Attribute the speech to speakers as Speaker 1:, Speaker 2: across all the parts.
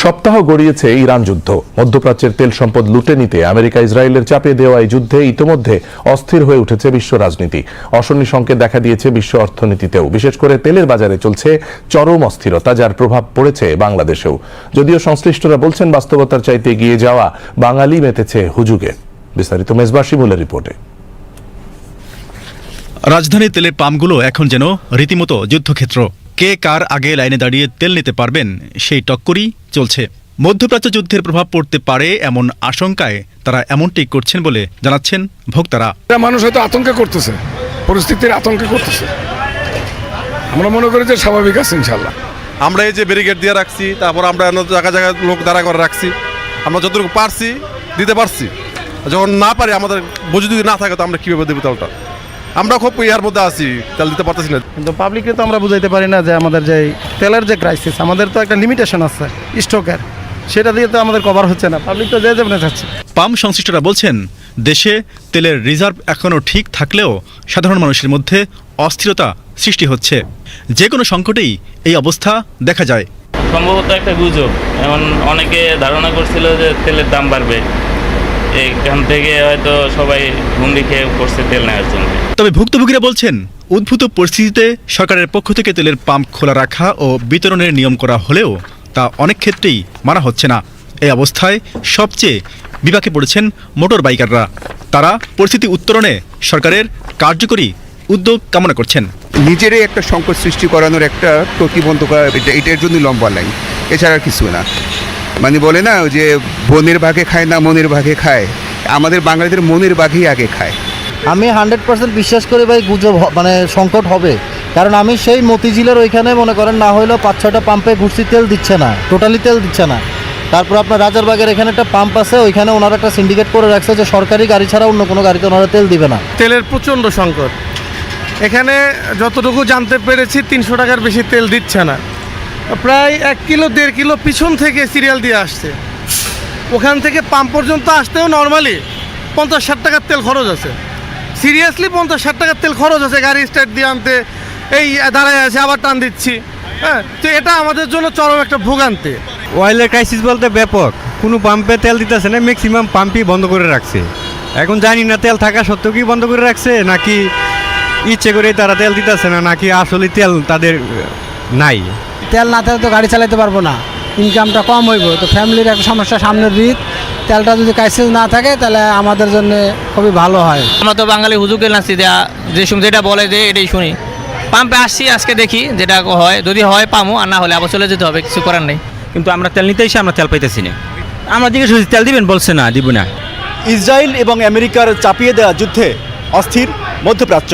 Speaker 1: সপ্তাহ গড়িয়েছে ইরান যুদ্ধ। মধ্যপ্রাচ্যের তেল সম্পদ লুটে নিতে আমেরিকা ইসরায়েলের চাপে দেওয়া এই যুদ্ধে ইতোমধ্যে অস্থির হয়ে উঠেছে বিশ্ব রাজনীতি। অশনি সংকেত দেখা দিয়েছে বিশ্ব অর্থনীতিতেও। বিশেষ করে তেলের বাজারে চলছে চরম অস্থিরতা, যার প্রভাব পড়েছে বাংলাদেশেও। যদিও সংশ্লিষ্টরা বলছেন বাস্তবতার চাইতে এগিয়ে যাওয়া বাঙালি মেতেছে হুজুগে। বিস্তারিত মেজবা শিমুলের রিপোর্টে।
Speaker 2: রাজধানীর তেলের পাম্পগুলো এখন যেন রীতিমতো যুদ্ধক্ষেত্র। কে কার আগে লাইনে দাঁড়িয়ে তেল নিতে পারবেন সেই টক্করই চলছে। মধ্যপ্রাচ্য যুদ্ধের প্রভাব পড়তে পারে এমন আশঙ্কায় তারা এমনটি করছেন বলে জানাচ্ছেন ভোক্তারা।
Speaker 3: মানুষ হয়তো আতঙ্কে করতেছে, পরিস্থিতির আতঙ্কে করতেছে। আমরা মনে করি যে স্বাভাবিক আছে ইনশাল্লাহ।
Speaker 4: আমরা এই যে ব্যারিকেড দিয়ে রাখছি, তারপর আমরা জায়গায় জায়গায় লোক দাঁড়া করে রাখছি। আমরা যতটুকু পারছি দিতে পারছি। যখন না পারি, আমাদের বুঝে যদি না থাকে তো আমরা কীভাবে দেবো তেলটা? আমরা খুব ইয়ার মধ্যে আছি, তেল দিতে পারতেছি না।
Speaker 5: কিন্তু পাবলিককে তো আমরা বুঝাইতে পারি না যে আমাদের যে তেলের যে ক্রাইসিস, আমাদের তো একটা লিমিটেশন আছে স্টকের, সেটা দিয়ে তো আমাদের কভার হচ্ছে না। পাবলিক তো যে যেমন চাচ্ছে।
Speaker 2: পাম্প সংশ্লিষ্টরা বলছেন, দেশে তেলের রিজার্ভ এখনও ঠিক থাকলেও সাধারণ মানুষের মধ্যে অস্থিরতা সৃষ্টি হচ্ছে। যে কোনো সংকটেই এই অবস্থা দেখা যায়।
Speaker 6: সম্ভবত একটা গুজব। এমন অনেকে ধারণা করছিল যে তেলের দাম বাড়বে, এখান থেকে হয়তো সবাই হুমড়ি খেয়ে পড়ছে তেল নেওয়ার জন্য।
Speaker 2: তবে ভুক্তভোগীরা বলছেন, উদ্ভূত পরিস্থিতিতে সরকারের পক্ষ থেকে তেলের পাম্প খোলা রাখা ও বিতরণের নিয়ম করা হলেও তা অনেক ক্ষেত্রেই মানা হচ্ছে না। এই অবস্থায় সবচেয়ে বিপাকে পড়েছেন মোটর বাইকাররা। তারা পরিস্থিতি উত্তরণে সরকারের কার্যকরী উদ্যোগ কামনা করছেন।
Speaker 7: নিজেরই একটা সংকট সৃষ্টি করানোর একটা প্রতিবন্ধক, এটার জন্য লম্বা লাইন, এছাড়া কিছু না। মানে বলে না যে বনের ভাগে খায় না মনের ভাগে খায়, আমাদের বাঙালিদের মনের ভাগেই আগে খায়।
Speaker 8: আমি 100% বিশ্বাস করি ভাই গুজব, মানে সংকট হবে। কারণ আমি সেই মতিঝিলের ওইখানে মনে করেন না হইলেও 5-6টা পাম্পে ঘুরছি, তেল দিচ্ছে না, টোটালি তেল দিচ্ছে না। তারপর আপনার রাজারবাগের এখানে একটা পাম্প আছে, ওইখানে ওনারা একটা সিন্ডিকেট করে রাখছে যে সরকারি গাড়ি ছাড়া অন্য কোনো গাড়িতে ওনারা তেল দিবে না।
Speaker 5: তেলের প্রচণ্ড সংকট। এখানে যতটুকু জানতে পেরেছি 300 টাকার বেশি তেল দিচ্ছে না। প্রায় 1 কিলো 1.5 কিলো পিছন থেকে সিরিয়াল দিয়ে আসছে। ওখান থেকে পাম্প পর্যন্ত আসতেও নর্মালি 50-60 টাকার তেল খরচ আছে। সিরিয়াসলি 50-60 টাকার তেল খরচ আছে গাড়ি স্টার্ট দিয়ে আনতে। এই দাঁড়ায় আছে, আবার টান দিচ্ছি। হ্যাঁ, তো এটা আমাদের জন্য চরম একটা ভোগান্তি।
Speaker 9: অয়েলের ক্রাইসিস বলতে ব্যাপক। কোনো পাম্পে তেল দিতেছে না, ম্যাক্সিমাম পাম্পই বন্ধ করে রাখছে। এখন জানি না তেল থাকা সত্ত্বেও কি বন্ধ করে রাখছে, নাকি ইচ্ছে করে তারা তেল দিতেছে না, নাকি আসলে তেল তাদের নাই।
Speaker 10: তেল না থাকলে তো গাড়ি চালাতে পারবো না, ইনকামটা কম হইব। তো ফ্যামিলির একটা সমস্যা, সামনের ঈদ। তেলটা যদি ক্রাইসিস না থাকে তাহলে আমাদের জন্য খুবই ভালো হয়।
Speaker 11: আমরা তো বাঙালি হুজুকে নাচি, যেটা বলে যে এটাই শুনি। পাম্পে আসছি, আজকে দেখি যেটা হয়, যদি হয় পামো, আর না হলে আবার চলে যেতে হবে, কিছু করার নেই।
Speaker 9: কিন্তু আমরা তেল নিতে এসে আমরা তেল পাইতেছি না। আমরা জিজ্ঞেস করছি তেল দিবেন, বলছে না, দিব না।
Speaker 12: ইসরায়েল এবং আমেরিকার চাপিয়ে দেওয়া যুদ্ধে অস্থির মধ্যপ্রাচ্য।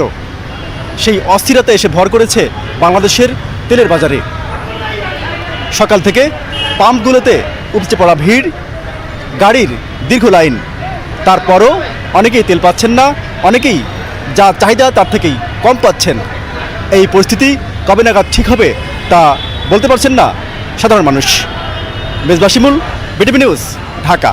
Speaker 12: সেই অস্থিরতা এসে ভর করেছে বাংলাদেশের তেলের বাজারে। সকাল থেকে পাম্পগুলোতে উপচে পড়া ভিড়, গাড়ির দীর্ঘ লাইন। তারপরও অনেকেই তেল পাচ্ছেন না, অনেকেই যা চাহিদা তার থেকেই কম পাচ্ছেন। এই পরিস্থিতি কবে নাগাদ ঠিক হবে তা বলতে পারছেন না সাধারণ মানুষ। মেজবা শিমুল, বিটিভি নিউজ, ঢাকা।